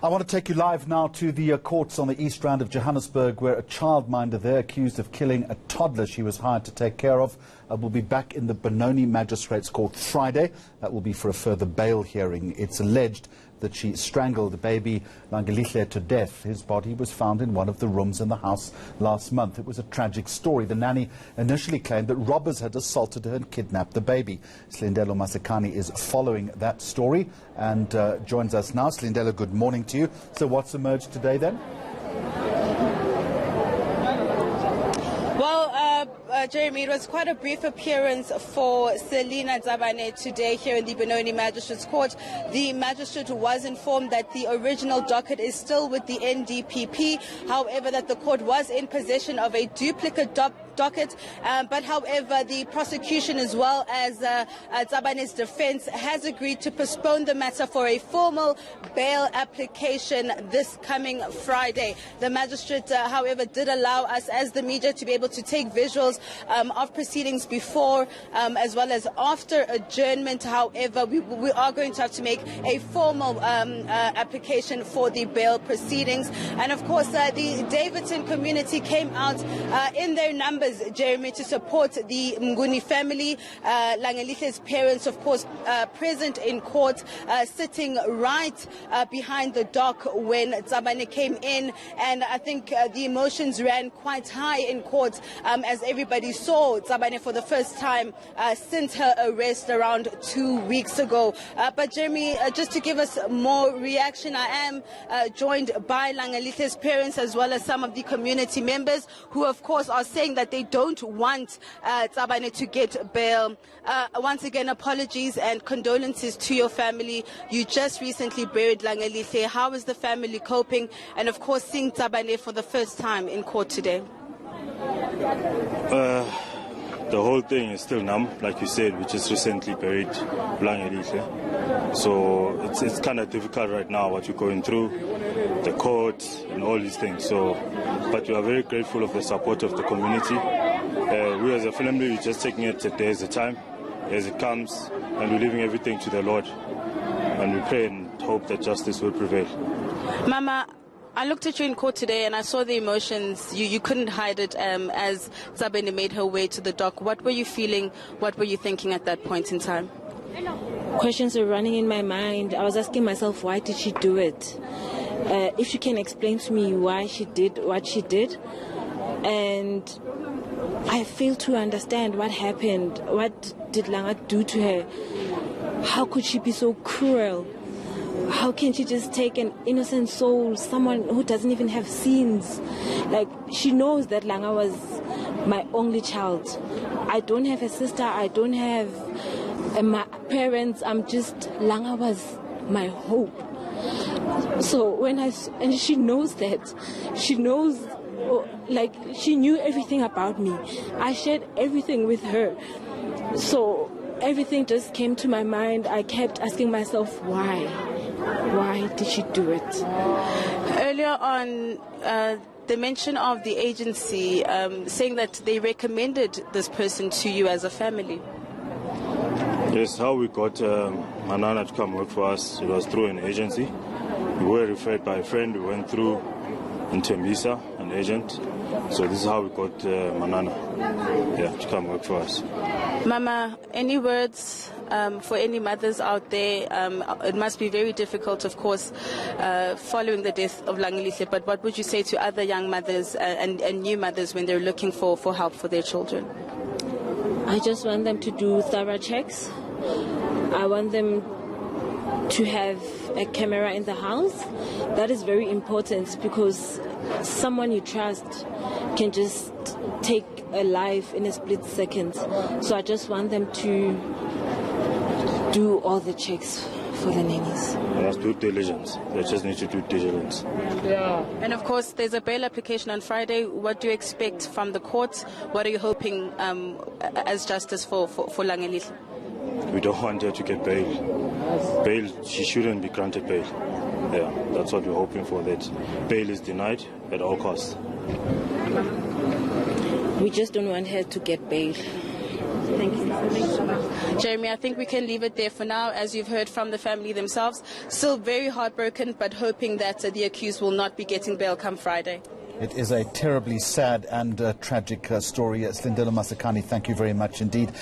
I want to take you live now to the courts on the East Rand of Johannesburg, where a childminder there accused of killing a toddler she was hired to take care of will be back in the Mnguni Magistrates Court Friday. That will be for a further bail hearing. It's alleged that she strangled the baby Langelihle to death. His body was found in one of the rooms in the house last month. It was a tragic story. The nanny initially claimed that robbers had assaulted her and kidnapped the baby. Langelihle Mnguni is following that story and joins us now. Langelihle, good morning to you. So what's emerged today then? Well, Jeremy, it was quite a brief appearance for Selina Zabane today here in the Mnguni Magistrates Court. The magistrate was informed that the original docket is still with the NDPP, however, that the court was in possession of a duplicate docket, but however the prosecution as well as Zabane's defense has agreed to postpone the matter for a formal bail application this coming Friday. The magistrate, however, did allow us as the media to be able to take visuals of proceedings before as well as after adjournment. However, we are going to have to make a formal application for the bail proceedings. And of course, the Davidson community came out in their numbers, Jeremy, to support the Mnguni family. Langelihle's parents, of course, present in court, sitting right behind the dock when Zabane came in. And I think the emotions ran quite high in court as everybody saw Zabane for the first time since her arrest around 2 weeks ago. But Jeremy, just to give us more reaction, I am joined by Langelihle's parents as well as some of the community members who, of course, are saying that they don't want Zabane to get bail. Once again, apologies and condolences to your family. You just recently buried Langelihle. How is the family coping? And of course, seeing Zabane for the first time in court today. The whole thing is still numb, like you said. We just recently buried Langelihle, so it's kind of difficult right now what you're going through, the court and all these things. So, but we are very grateful of the support of the community. We as a family, we're just taking it a day at a time, as it comes, and we're leaving everything to the Lord, and we pray and hope that justice will prevail. Mama, I looked at you in court today and I saw the emotions. You couldn't hide it as Zabane made her way to the dock. What were you feeling? What were you thinking at that point in time? Questions were running in my mind. I was asking myself, why did she do it? If she can explain to me why she did what she did. And I failed to understand what happened. What did Langa do to her? How could she be so cruel? How can she just take an innocent soul, someone who doesn't even have sins? Like, she knows that Langa was my only child. I don't have a sister, I don't have my parents, Langa was my hope. So and she knows that. She knows, like, she knew everything about me. I shared everything with her. So everything just came to my mind. I kept asking myself, why? Why did she do it? Earlier on, the mention of the agency saying that they recommended this person to you as a family. Yes, how we got Manana to come work for us, it was through an agency. We were referred by a friend. We went through in Tembisa, an agent. So this is how we got Manana to come work for us. Mama, any words for any mothers out there? It must be very difficult, of course, following the death of Langelihle, but what would you say to other young mothers and new mothers when they're looking for help for their children? I just want them to do thorough checks. I want them to have a camera in the house. That is very important because someone you trust can just take a life in a split second. So I just want them to do all the checks for the nannies. They must do diligence. They just need to do diligence. Yeah. And of course, there's a bail application on Friday. What do you expect from the court? What are you hoping as justice for Langelihle? We don't want her to get bail. Bail, she shouldn't be granted bail. Yeah, that's what we're hoping for, that bail is denied at all costs. We just don't want her to get bail. Thank you. Thanks so much. Jeremy, I think we can leave it there for now. As you've heard from the family themselves, still very heartbroken, but hoping that the accused will not be getting bail come Friday. It is a terribly sad and tragic story. Langelihle Mnguni, thank you very much indeed.